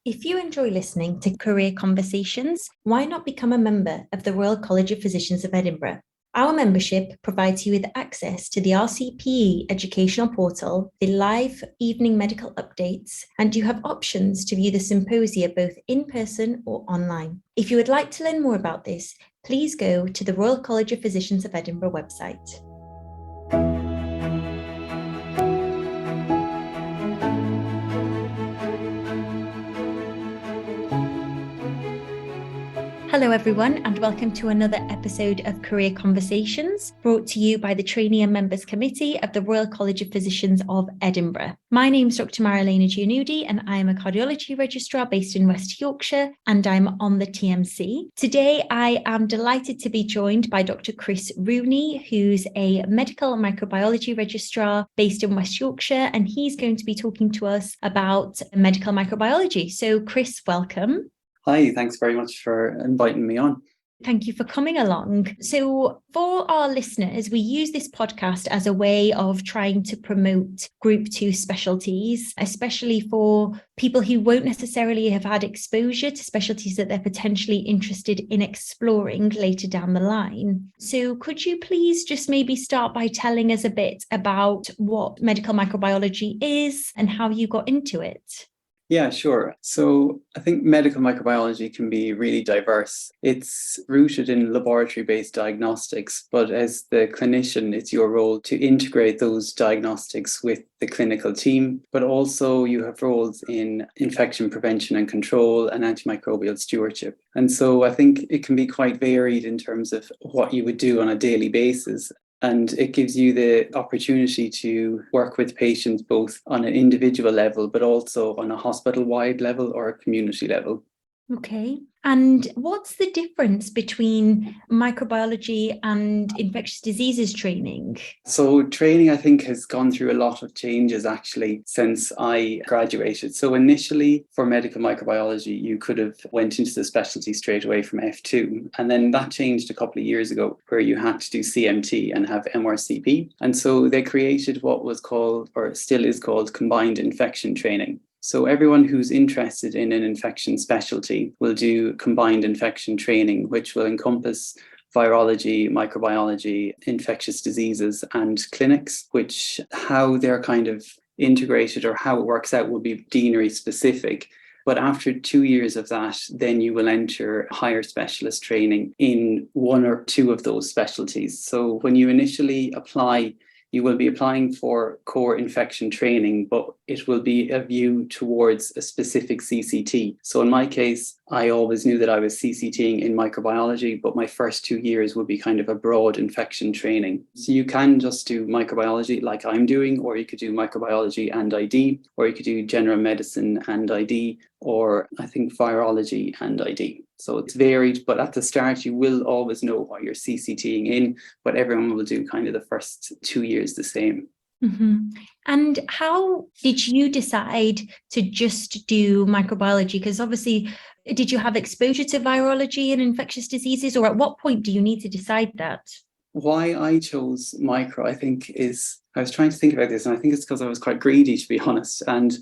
If you enjoy listening to Career Conversations, why not become a member of the Royal College of Physicians of Edinburgh? Our membership provides you with access to the RCPE educational portal, the live evening medical updates, and you have options to view the symposia both in person or online. If you would like to learn more about this, please go to the Royal College of Physicians of Edinburgh website. Hello everyone, and welcome to another episode of Career Conversations, brought to you by the Trainee and Members Committee of the Royal College of Physicians of Edinburgh. My name is Dr Marilena Giannoudi, and I am a cardiology registrar based in West Yorkshire, and I'm on the TMC. Today, I am delighted to be joined by Dr Chris Rooney, who's a medical microbiology registrar based in West Yorkshire, and he's going to be talking to us about medical microbiology. So Chris, welcome. Hi, thanks very much for inviting me on. Thank you for coming along. So for our listeners, we use this podcast as a way of trying to promote Group 2 specialties, especially for people who won't necessarily have had exposure to specialties that they're potentially interested in exploring later down the line. So could you please just maybe start by telling us a bit about what medical microbiology is and how you got into it? Yeah, sure. So I think medical microbiology can be really diverse. It's rooted in laboratory-based diagnostics, but as the clinician, it's your role to integrate those diagnostics with the clinical team, but also you have roles in infection prevention and control and antimicrobial stewardship. And so I think it can be quite varied in terms of what you would do on a daily basis. And it gives you the opportunity to work with patients both on an individual level, but also on a hospital-wide level or a community level. Okay. And what's the difference between microbiology and infectious diseases training? So training, I think, has gone through a lot of changes actually since I graduated. So initially for medical microbiology, you could have went into the specialty straight away from F2. And then that changed a couple of years ago where you had to do CMT and have MRCP. And so they created what was called, or still is called, combined infection training. So everyone who's interested in an infection specialty will do combined infection training, which will encompass virology, microbiology, infectious diseases, and clinics, which how they're kind of integrated or how it works out will be deanery specific. But after 2 years of that, then you will enter higher specialist training in one or two of those specialties. So when you initially apply, you will be applying for core infection training, but it will be a view towards a specific CCT. So in my case, I always knew that I was CCTing in microbiology, but my first 2 years would be kind of a broad infection training. So you can just do microbiology like I'm doing, or you could do microbiology and ID, or you could do general medicine and ID, or I think virology and ID. So it's varied, but at the start, you will always know what you're CCTing in, but everyone will do kind of the first 2 years the same. Mm-hmm. And how did you decide to just do microbiology? Because obviously, did you have exposure to virology and infectious diseases, or at what point do you need to decide that? Why I chose micro, I think, is I was trying to think about this, and I think it's because I was quite greedy, to be honest. And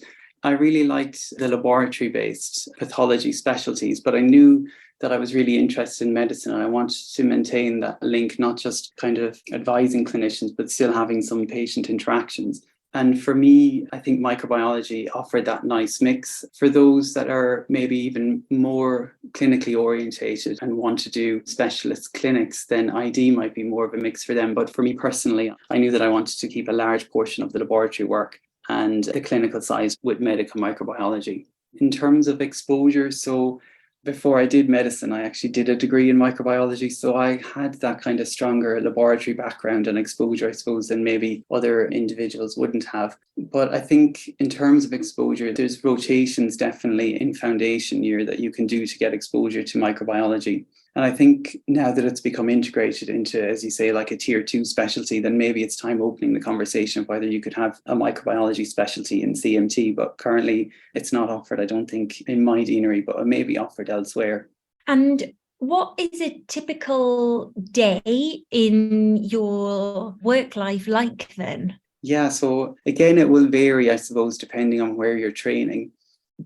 I really liked the laboratory-based pathology specialties, but I knew that I was really interested in medicine and I wanted to maintain that link, not just kind of advising clinicians, but still having some patient interactions. And for me, I think microbiology offered that nice mix. For those that are maybe even more clinically orientated and want to do specialist clinics, then ID might be more of a mix for them. But for me personally, I knew that I wanted to keep a large portion of the laboratory work and the clinical side with medical microbiology. In terms of exposure, so before I did medicine, I actually did a degree in microbiology. So I had that kind of stronger laboratory background and exposure, I suppose, than maybe other individuals wouldn't have. But I think in terms of exposure, there's rotations definitely in foundation year that you can do to get exposure to microbiology. And I think now that it's become integrated into, as you say, like a tier 2 specialty, then maybe it's time opening the conversation of whether you could have a microbiology specialty in CMT. But currently it's not offered, I don't think, in my deanery, but it may be offered elsewhere. And what is a typical day in your work life like then? Yeah, so again, it will vary, I suppose, depending on where you're training.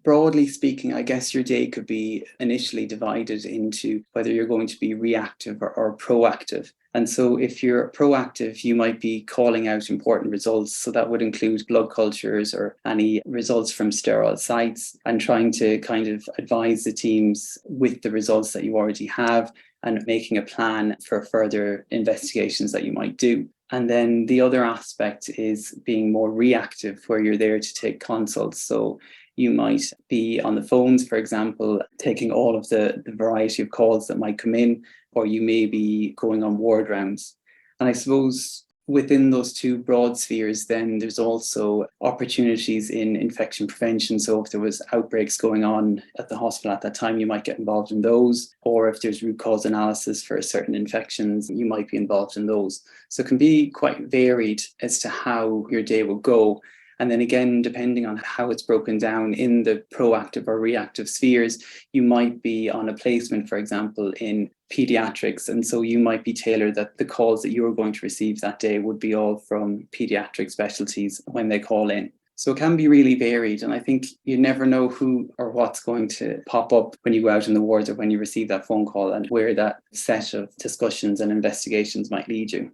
Broadly speaking, I guess your day could be initially divided into whether you're going to be reactive or proactive. And so if you're proactive, you might be calling out important results. So that would include blood cultures or any results from sterile sites, and trying to kind of advise the teams with the results that you already have and making a plan for further investigations that you might do. And then the other aspect is being more reactive, where you're there to take consults. So you might be on the phones, for example, taking all of the variety of calls that might come in, or you may be going on ward rounds. And I suppose within those two broad spheres, then there's also opportunities in infection prevention. So if there was outbreaks going on at the hospital at that time, you might get involved in those. Or if there's root cause analysis for certain infections, you might be involved in those. So it can be quite varied as to how your day will go. And then again, depending on how it's broken down in the proactive or reactive spheres, you might be on a placement, for example, in pediatrics. And so you might be tailored that the calls that you're going to receive that day would be all from pediatric specialties when they call in. So it can be really varied. And I think you never know who or what's going to pop up when you go out in the wards or when you receive that phone call, and where that set of discussions and investigations might lead you.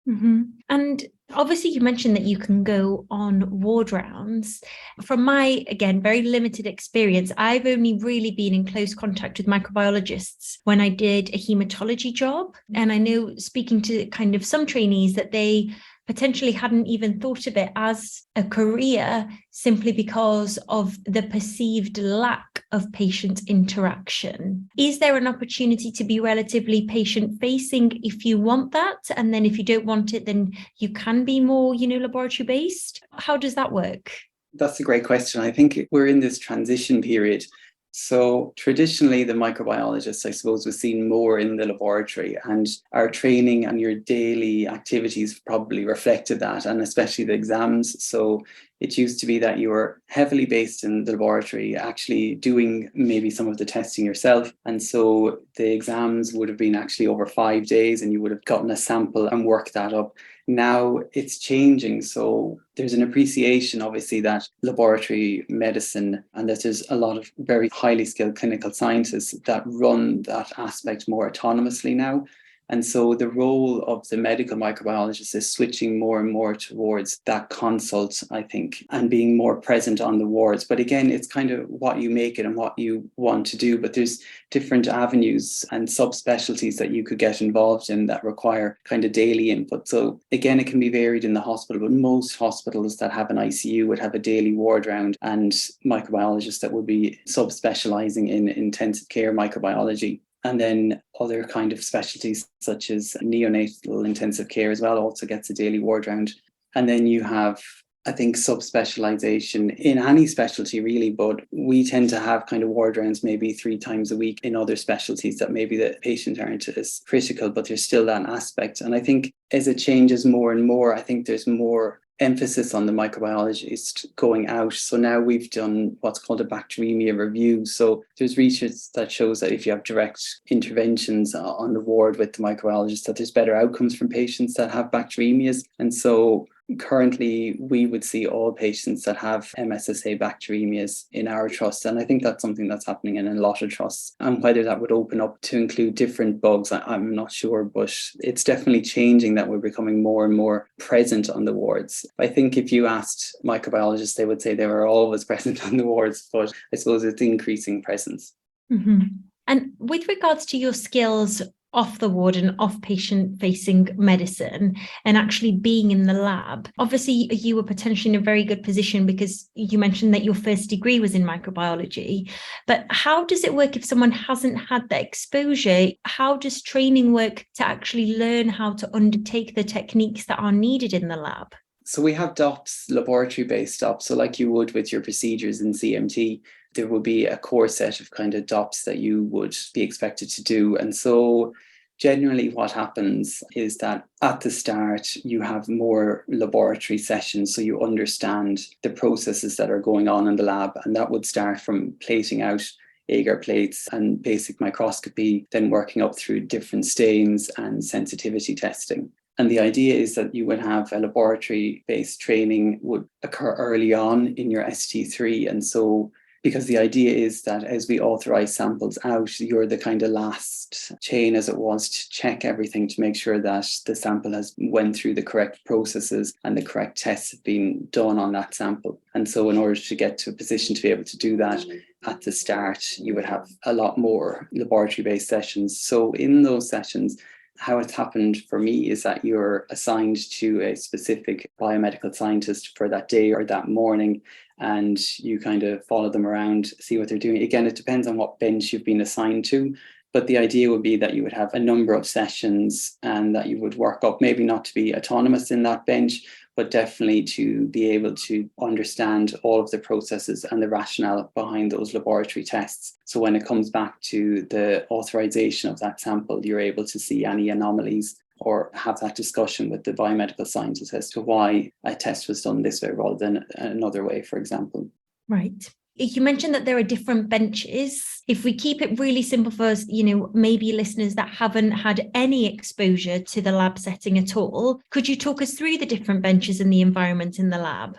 Mm-hmm. And obviously you mentioned that you can go on ward rounds. From my, again, very limited experience, I've only really been in close contact with microbiologists when I did a hematology job. And I know, speaking to kind of some trainees, that they potentially hadn't even thought of it as a career simply because of the perceived lack of patient interaction. Is there an opportunity to be relatively patient-facing if you want that? And then if you don't want it, then you can be more, laboratory-based? How does that work? That's a great question. I think we're in this transition period. So traditionally, the microbiologist, I suppose, was seen more in the laboratory, and our training and your daily activities probably reflected that, and especially the exams. So it used to be that you were heavily based in the laboratory, actually doing maybe some of the testing yourself. And so the exams would have been actually over 5 days, and you would have gotten a sample and worked that up. Now it's changing. So there's an appreciation, obviously, that laboratory medicine, and that there's a lot of very highly skilled clinical scientists that run that aspect more autonomously now. And so the role of the medical microbiologist is switching more and more towards that consult, I think, and being more present on the wards. But again, it's kind of what you make it and what you want to do. But there's different avenues and subspecialties that you could get involved in that require kind of daily input. So again, it can be varied in the hospital, but most hospitals that have an ICU would have a daily ward round, and microbiologists that would be subspecializing in intensive care microbiology. And then other kind of specialties such as neonatal intensive care as well also gets a daily ward round. And then you have, I think, subspecialization in any specialty really, but we tend to have kind of ward rounds maybe 3 times a week in other specialties that maybe the patient aren't as critical, but there's still that aspect. And I think as it changes more and more, I think there's more emphasis on the microbiologist going out. So now we've done what's called a bacteremia review. So there's research that shows that if you have direct interventions on the ward with the microbiologist, that there's better outcomes from patients that have bacteremias. And so currently we would see all patients that have MSSA bacteremias in our trust. And I think that's something that's happening in a lot of trusts. And whether that would open up to include different bugs, I'm not sure, but it's definitely changing that we're becoming more and more present on the wards. I think if you asked microbiologists, they would say they were always present on the wards, but I suppose it's increasing presence. Mm-hmm. And with regards to your skills off the ward and off patient-facing medicine and actually being in the lab, obviously you were potentially in a very good position because you mentioned that your first degree was in microbiology. But how does it work if someone hasn't had that exposure? How does training work to actually learn how to undertake the techniques that are needed in the lab? So we have DOPS, laboratory-based DOPS. So like you would with your procedures in CMT, there would be a core set of kind of DOPS that you would be expected to do. And so generally what happens is that at the start, you have more laboratory sessions. So you understand the processes that are going on in the lab. And that would start from plating out agar plates and basic microscopy, then working up through different stains and sensitivity testing. And the idea is that you would have a laboratory-based training would occur early on in your ST3. And so because the idea is that as we authorize samples out, you're the kind of last chain, as it was, to check everything to make sure that the sample has went through the correct processes and the correct tests have been done on that sample. And so in order to get to a position to be able to do that at the start, you would have a lot more laboratory-based sessions. So in those sessions, how it's happened for me is that you're assigned to a specific biomedical scientist for that day or that morning, and you kind of follow them around, see what they're doing. Again, it depends on what bench you've been assigned to, but the idea would be that you would have a number of sessions and that you would work up, maybe not to be autonomous in that bench, but definitely to be able to understand all of the processes and the rationale behind those laboratory tests. So when it comes back to the authorization of that sample, you're able to see any anomalies or have that discussion with the biomedical scientist as to why a test was done this way rather than another way, for example. Right. You mentioned that there are different benches. If we keep it really simple for us, maybe listeners that haven't had any exposure to the lab setting at all, could you talk us through the different benches and the environment in the lab?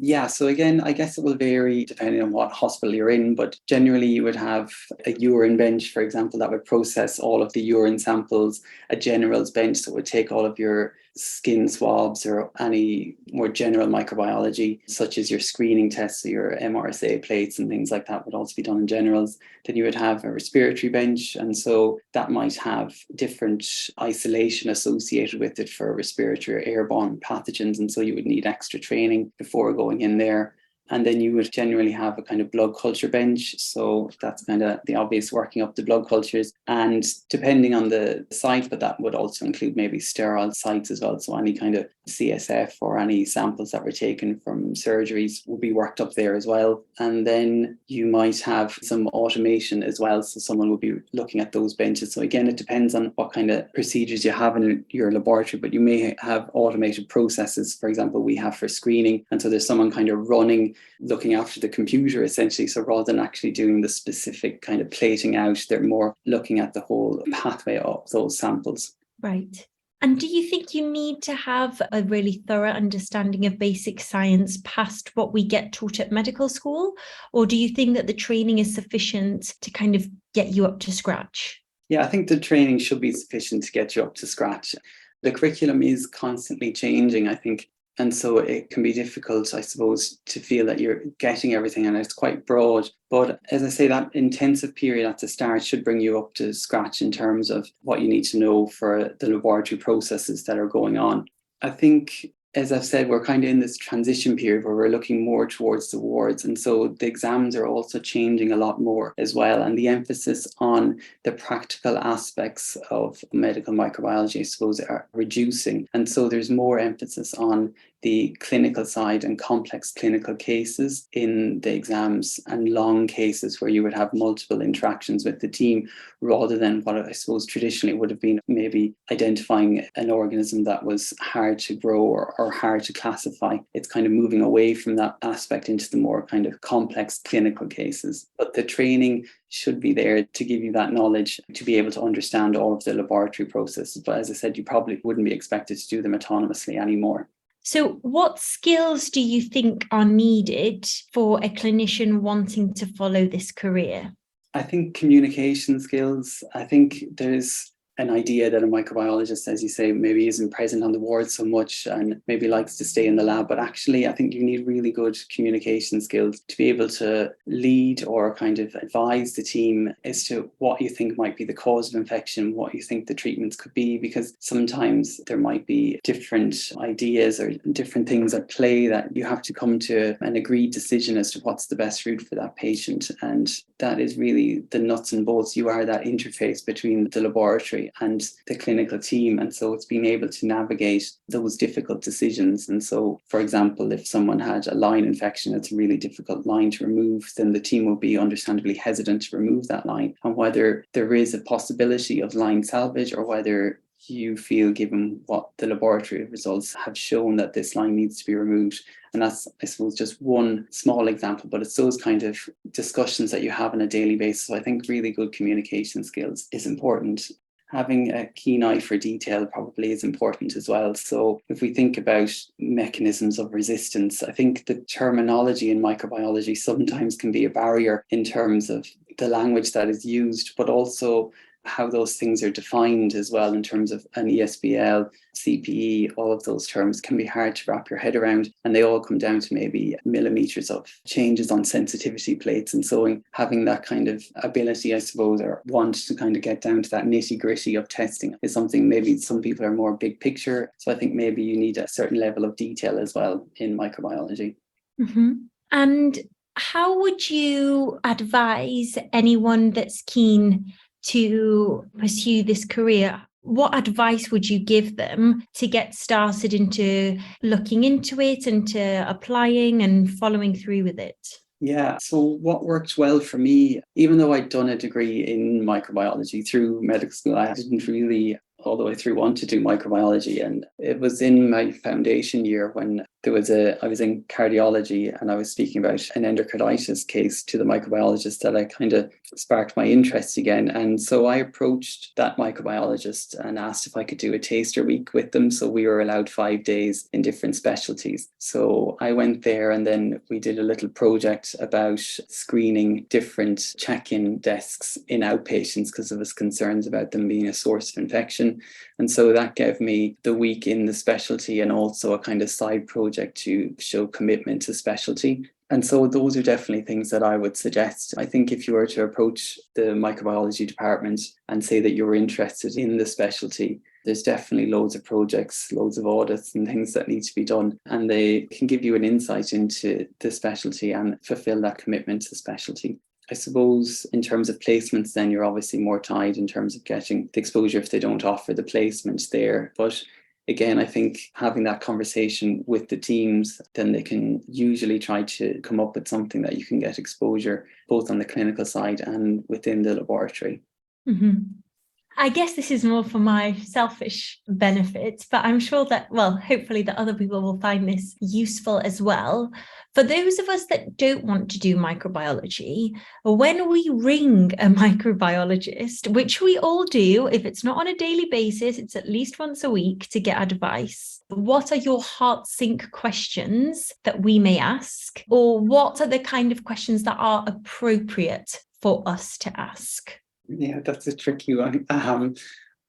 Yeah, so again, I guess it will vary depending on what hospital you're in, but generally you would have a urine bench, for example, that would process all of the urine samples, a generals bench that would take all of your skin swabs or any more general microbiology, such as your screening tests, so your MRSA plates and things like that would also be done in generals. Then you would have a respiratory bench, and so that might have different isolation associated with it for respiratory or airborne pathogens, and so you would need extra training before going in there. And then you would generally have a kind of blood culture bench. So that's kind of the obvious working up the blood cultures. And depending on the site, but that would also include maybe sterile sites as well. So any kind of CSF or any samples that were taken from surgeries will be worked up there as well. And then you might have some automation as well. So someone will be looking at those benches. So again, it depends on what kind of procedures you have in your laboratory, but you may have automated processes. For example, we have for screening. And so there's someone kind of looking after the computer essentially. So rather than actually doing the specific kind of plating out, they're more looking at the whole pathway of those samples. Right. And do you think you need to have a really thorough understanding of basic science past what we get taught at medical school? Or do you think that the training is sufficient to kind of get you up to scratch? Yeah, I think the training should be sufficient to get you up to scratch. The curriculum is constantly changing, I think. And so it can be difficult, I suppose, to feel that you're getting everything and it's quite broad. But as I say, that intensive period at the start should bring you up to scratch in terms of what you need to know for the laboratory processes that are going on. I think, as I've said, we're kind of in this transition period where we're looking more towards the wards. And so the exams are also changing a lot more as well. And the emphasis on the practical aspects of medical microbiology, I suppose, are reducing. And so there's more emphasis on the clinical side and complex clinical cases in the exams and long cases where you would have multiple interactions with the team rather than what I suppose traditionally would have been maybe identifying an organism that was hard to grow or hard to classify. It's kind of moving away from that aspect into the more kind of complex clinical cases. But the training should be there to give you that knowledge to be able to understand all of the laboratory processes. But as I said, you probably wouldn't be expected to do them autonomously anymore. So what skills do you think are needed for a clinician wanting to follow this career? I think communication skills. I think there's an idea that a microbiologist, as you say, maybe isn't present on the ward so much and maybe likes to stay in the lab. But actually, I think you need really good communication skills to be able to lead or kind of advise the team as to what you think might be the cause of infection, what you think the treatments could be, because sometimes there might be different ideas or different things at play that you have to come to an agreed decision as to what's the best route for that patient. And that is really the nuts and bolts. You are that interface between the laboratory and the clinical team. And so it's being able to navigate those difficult decisions. And so, for example, if someone had a line infection, it's a really difficult line to remove, then the team will be understandably hesitant to remove that line. And whether there is a possibility of line salvage or whether you feel, given what the laboratory results have shown, that this line needs to be removed. And that's, I suppose, just one small example, but it's those kind of discussions that you have on a daily basis. So I think really good communication skills is important. having a keen eye for detail probably is important as well. So if we think about mechanisms of resistance, I think the terminology in microbiology sometimes can be a barrier in terms of the language that is used, but also how those things are defined as well in terms of an ESBL, CPE, all of those terms can be hard to wrap your head around, and they all come down to maybe millimeters of changes on sensitivity plates. And so having that kind of ability, I suppose, or want to kind of get down to that nitty gritty of testing is something maybe some people are more big picture. So I think maybe you need a certain level of detail as well in microbiology. Mm-hmm. And how would you advise anyone that's keen to pursue this career? What advice would you give them to get started into looking into it and to applying and following through with it? Yeah, so what worked well for me, even though I'd done a degree in microbiology through medical school, I didn't really all the way through want to do microbiology. And it was in my foundation year when I was in cardiology and I was speaking about an endocarditis case to the microbiologist that I kind of sparked my interest again. And so I approached that microbiologist and asked if I could do a taster week with them. So we were allowed 5 days in different specialties. So I went there and then we did a little project about screening different check-in desks in outpatients because there was concerns about them being a source of infection. And so that gave me the week in the specialty and also a kind of side project to show commitment to specialty. And so those are definitely things that I would suggest. I think if you were to approach the microbiology department and say that you're interested in the specialty, there's definitely loads of projects, loads of audits and things that need to be done. And they can give you an insight into the specialty and fulfill that commitment to specialty. I suppose in terms of placements, then you're obviously more tied in terms of getting the exposure if they don't offer the placements there. But again, I think having that conversation with the teams, then they can usually try to come up with something that you can get exposure both on the clinical side and within the laboratory. Mm-hmm. I guess this is more for my selfish benefit, but I'm sure that, well, hopefully that other people will find this useful as well. For those of us that don't want to do microbiology, when we ring a microbiologist, which we all do, if it's not on a daily basis, it's at least once a week to get advice. What are your heart sink questions that we may ask? Or what are the kind of questions that are appropriate for us to ask? Yeah, that's a tricky one.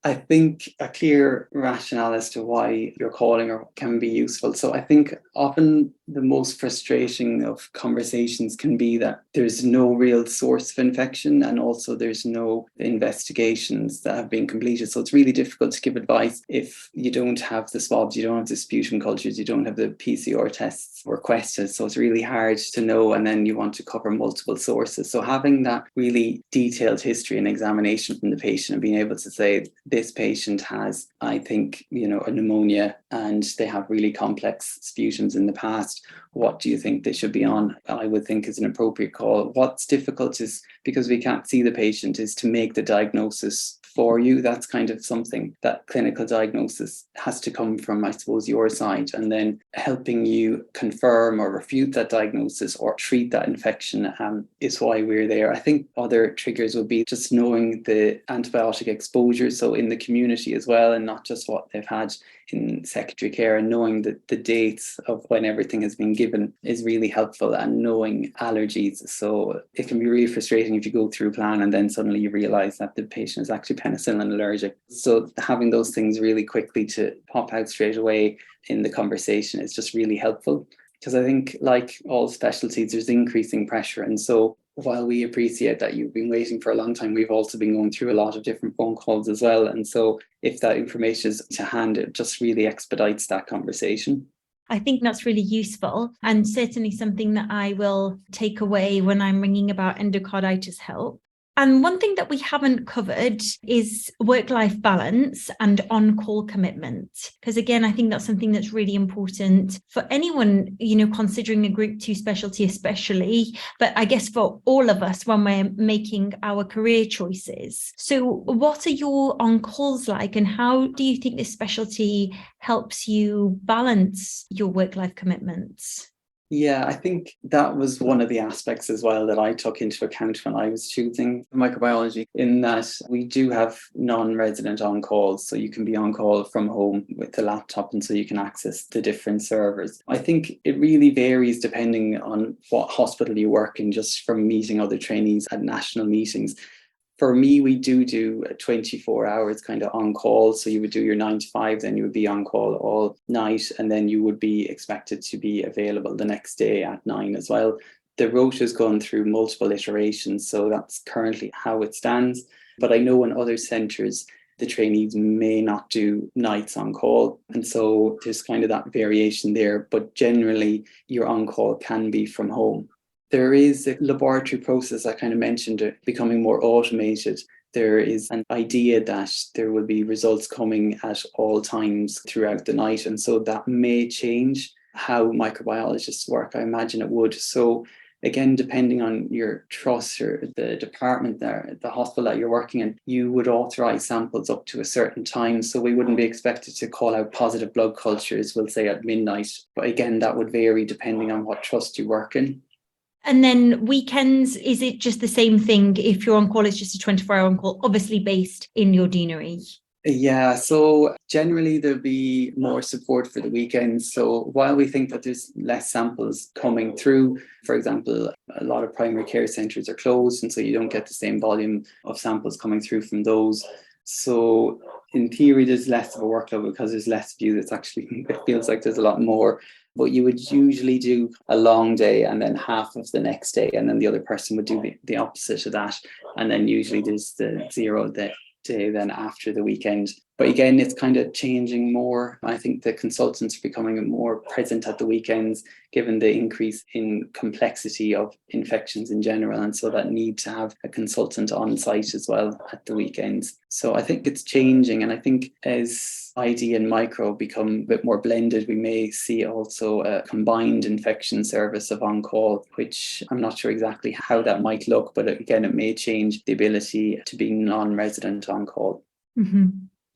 I think a clear rationale as to why you're calling or can be useful. So I think often the most frustrating of conversations can be that there's no real source of infection and also there's no investigations that have been completed. So it's really difficult to give advice if you don't have the swabs, you don't have the sputum cultures, you don't have the PCR tests requested. So it's really hard to know, and then you want to cover multiple sources. So having that really detailed history and examination from the patient and being able to say, this patient has, I think, a pneumonia and they have really complex sputums in the past. What do you think they should be on? I would think is an appropriate call. What's difficult is, because we can't see the patient, is to make the diagnosis for you. That's kind of something that clinical diagnosis has to come from, I suppose, your side, and then helping you confirm or refute that diagnosis or treat that infection is why we're there. I think other triggers would be just knowing the antibiotic exposure, so in the community as well, and not just what they've had in secondary care, and knowing the dates of when everything has been given is really helpful, and knowing allergies. So it can be really frustrating if you go through a plan and then suddenly you realise that the patient is actually penicillin allergic. So having those things really quickly to pop out straight away in the conversation is just really helpful, because I think, like all specialties, there's increasing pressure. And so while we appreciate that you've been waiting for a long time, we've also been going through a lot of different phone calls as well. And so if that information is to hand, it just really expedites that conversation. I think that's really useful, and certainly something that I will take away when I'm ringing about endocarditis help. And one thing that we haven't covered is work-life balance and on-call commitment. Because again, I think that's something that's really important for anyone, considering a group 2 specialty especially, but I guess for all of us when we're making our career choices. So what are your on-calls like, and how do you think this specialty helps you balance your work-life commitments? Yeah, I think that was one of the aspects as well that I took into account when I was choosing microbiology, in that we do have non-resident on-calls, so you can be on call from home with the laptop, and so you can access the different servers. I think it really varies depending on what hospital you work in, just from meeting other trainees at national meetings. For me, we do a 24 hours kind of on call. So you would do your 9 to 5, then you would be on call all night, and then you would be expected to be available the next day at 9 as well. The rota's gone through multiple iterations, so that's currently how it stands. But I know in other centres, the trainees may not do nights on call. And so there's kind of that variation there. But generally, your on call can be from home. There is a laboratory process I kind of mentioned becoming more automated. There is an idea that there will be results coming at all times throughout the night. And so that may change how microbiologists work. I imagine it would. So again, depending on your trust or the department there, the hospital that you're working in, you would authorise samples up to a certain time. So we wouldn't be expected to call out positive blood cultures, we'll say at midnight. But again, that would vary depending on what trust you work in. And then weekends, is it just the same thing? If you're on call, it's just a 24-hour on call, obviously based in your deanery? Yeah, so generally there'll be more support for the weekends. So while we think that there's less samples coming through, for example, a lot of primary care centres are closed, and so you don't get the same volume of samples coming through from those. So in theory, there's less of a workload because there's less of you. It's actually, it feels like there's a lot more. But you would usually do a long day and then half of the next day, and then the other person would do the opposite of that. And then usually there's the 0 day then after the weekend. But again, it's kind of changing more. I think the consultants are becoming more present at the weekends, given the increase in complexity of infections in general. And so that need to have a consultant on site as well at the weekends. So I think it's changing. And I think as ID and micro become a bit more blended, we may see also a combined infection service of on-call, which I'm not sure exactly how that might look. But again, it may change the ability to be non-resident on-call. Mm-hmm.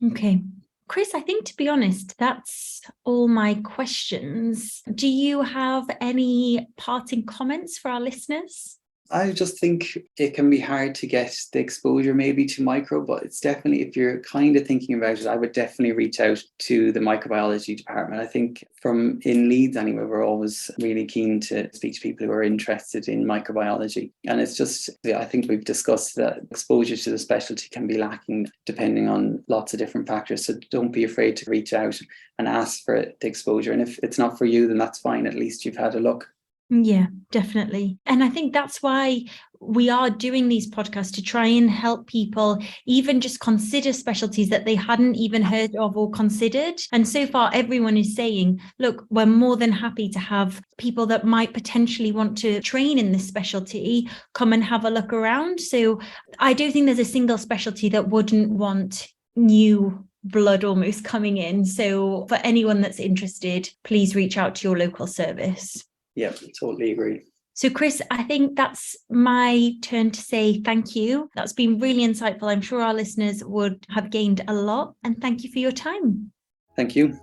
Okay. Chris, I think, to be honest, that's all my questions. Do you have any parting comments for our listeners? I just think it can be hard to get the exposure maybe to micro, but it's definitely, if you're kind of thinking about it, I would definitely reach out to the microbiology department. I think from in Leeds anyway, we're always really keen to speak to people who are interested in microbiology. And it's just, I think we've discussed that exposure to the specialty can be lacking depending on lots of different factors. So don't be afraid to reach out and ask for the exposure. And if it's not for you, then that's fine. At least you've had a look. Yeah, definitely. And I think that's why we are doing these podcasts, to try and help people even just consider specialties that they hadn't even heard of or considered. And so far, everyone is saying, look, we're more than happy to have people that might potentially want to train in this specialty come and have a look around. So I don't think there's a single specialty that wouldn't want new blood almost coming in. So for anyone that's interested, please reach out to your local service. Yeah, totally agree. So, Chris, I think that's my turn to say thank you. That's been really insightful. I'm sure our listeners would have gained a lot. And thank you for your time. Thank you.